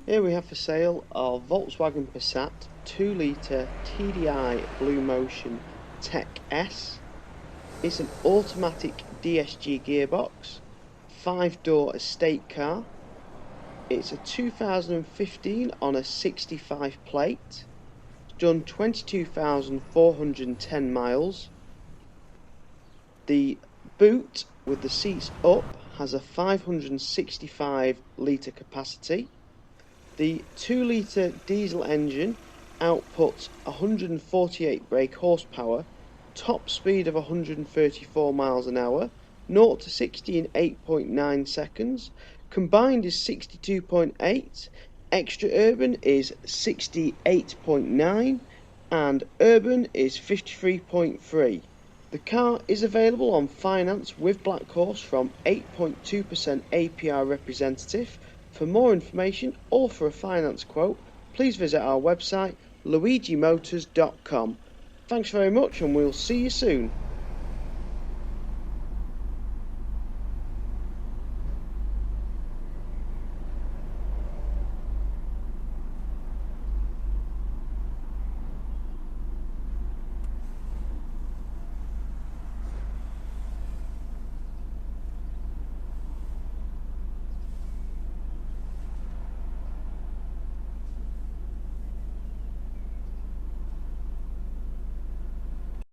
Here we have for sale our Volkswagen Passat 2.0 TDI BlueMotion Tech S. It's an automatic DSG gearbox, 5-door estate car. It's a 2015 on a 65 plate. It's done 22,410 miles. The boot with the seats up has a 565 litre capacity. The 2-litre diesel engine outputs 148 brake horsepower, top speed of 134 miles an hour, 0 to 60 in 8.9 seconds, combined is 62.8, extra urban is 68.9, and urban is 53.3. The car is available on finance with Black Horse from 8.2% APR representative. For more information or for a finance quote, please visit our website luigimotors.com. Thanks very much and we'll see you soon.